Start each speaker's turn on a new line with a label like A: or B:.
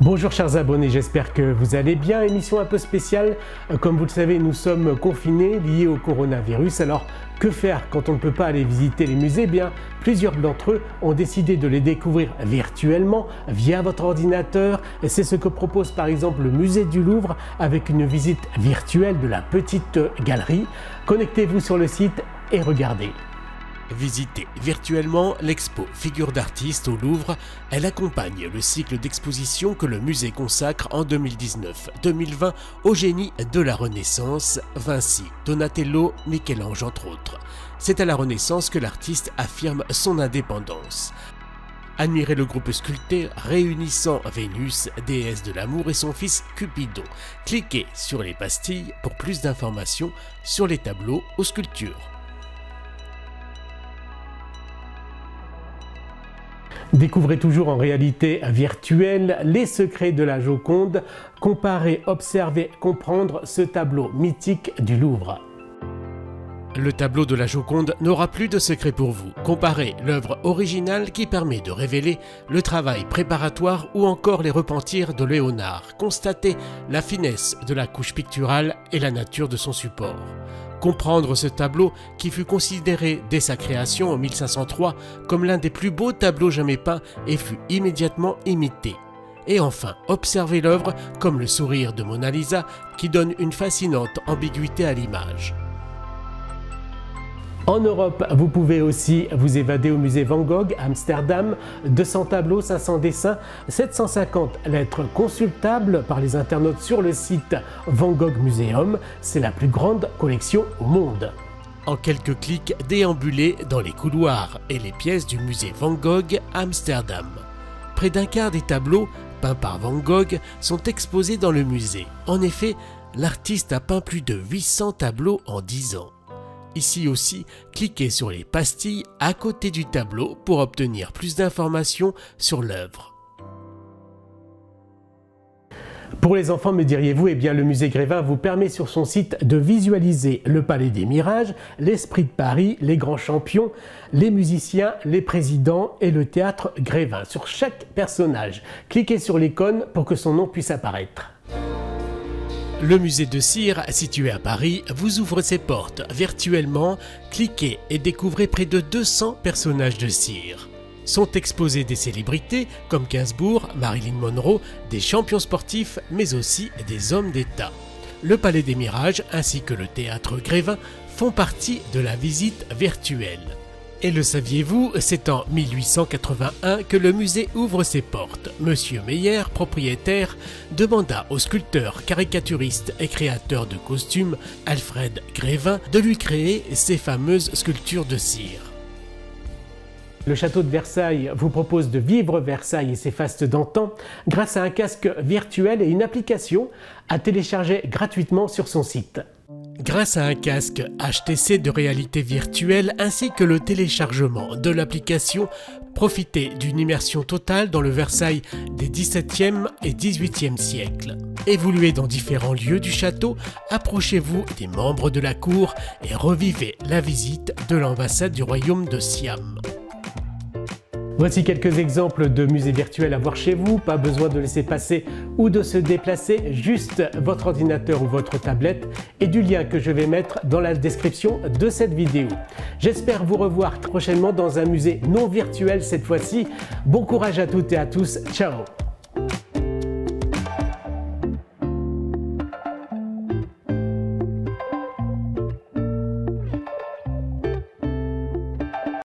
A: Bonjour chers abonnés, j'espère que vous allez bien. Émission un peu spéciale, comme vous le savez nous sommes confinés liés au coronavirus. Alors que faire quand on ne peut pas aller visiter les musées? Eh bien, plusieurs d'entre eux ont décidé de les découvrir virtuellement via votre ordinateur. Et c'est ce que propose par exemple le musée du Louvre avec une visite virtuelle de la petite galerie. Connectez-vous sur le site et regardez.
B: Visiter virtuellement l'expo Figures d'artistes au Louvre, elle accompagne le cycle d'exposition que le musée consacre en 2019-2020 au génie de la Renaissance, Vinci, Donatello, Michel-Ange entre autres. C'est à la Renaissance que l'artiste affirme son indépendance. Admirez le groupe sculpté réunissant Vénus, déesse de l'amour et son fils Cupidon. Cliquez sur les pastilles pour plus d'informations sur les tableaux aux sculptures.
A: Découvrez toujours en réalité virtuelle les secrets de la Joconde. Comparez, observez, comprendre ce tableau mythique du Louvre.
B: Le tableau de la Joconde n'aura plus de secret pour vous. Comparez l'œuvre originale qui permet de révéler le travail préparatoire ou encore les repentirs de Léonard. Constatez la finesse de la couche picturale et la nature de son support. Comprendre ce tableau qui fut considéré dès sa création en 1503 comme l'un des plus beaux tableaux jamais peints et fut immédiatement imité. Et enfin, observer l'œuvre comme le sourire de Mona Lisa qui donne une fascinante ambiguïté à l'image.
A: En Europe, vous pouvez aussi vous évader au musée Van Gogh à Amsterdam. 200 tableaux, 500 dessins, 750 lettres consultables par les internautes sur le site Van Gogh Museum. C'est la plus grande collection au monde.
B: En quelques clics, déambulez dans les couloirs et les pièces du musée Van Gogh à Amsterdam. Près d'un quart des tableaux peints par Van Gogh sont exposés dans le musée. En effet, l'artiste a peint plus de 800 tableaux en 10 ans. Ici aussi, cliquez sur les pastilles à côté du tableau pour obtenir plus d'informations sur l'œuvre.
A: Pour les enfants, me diriez-vous, eh bien le musée Grévin vous permet sur son site de visualiser le Palais des Mirages, l'Esprit de Paris, les grands champions, les musiciens, les présidents et le théâtre Grévin. Sur chaque personnage, cliquez sur l'icône pour que son nom puisse apparaître.
B: Le musée de cire, situé à Paris, vous ouvre ses portes virtuellement. Cliquez et découvrez près de 200 personnages de cire. Sont exposés des célébrités comme Gainsbourg, Marilyn Monroe, des champions sportifs, mais aussi des hommes d'État. Le Palais des Mirages ainsi que le théâtre Grévin font partie de la visite virtuelle. Et le saviez-vous, c'est en 1881 que le musée ouvre ses portes. Monsieur Meyer, propriétaire, demanda au sculpteur, caricaturiste et créateur de costumes Alfred Grévin de lui créer ces fameuses sculptures de cire.
A: Le château de Versailles vous propose de vivre Versailles et ses fastes d'antan grâce à un casque virtuel et une application à télécharger gratuitement sur son site.
B: Grâce à un casque HTC de réalité virtuelle ainsi que le téléchargement de l'application, profitez d'une immersion totale dans le Versailles des XVIIe et XVIIIe siècles. Évoluez dans différents lieux du château, approchez-vous des membres de la cour et revivez la visite de l'ambassade du royaume de Siam.
A: Voici quelques exemples de musées virtuels à voir chez vous. Pas besoin de laisser passer ou de se déplacer, juste votre ordinateur ou votre tablette et du lien que je vais mettre dans la description de cette vidéo. J'espère vous revoir prochainement dans un musée non virtuel cette fois-ci. Bon courage à toutes et à tous. Ciao!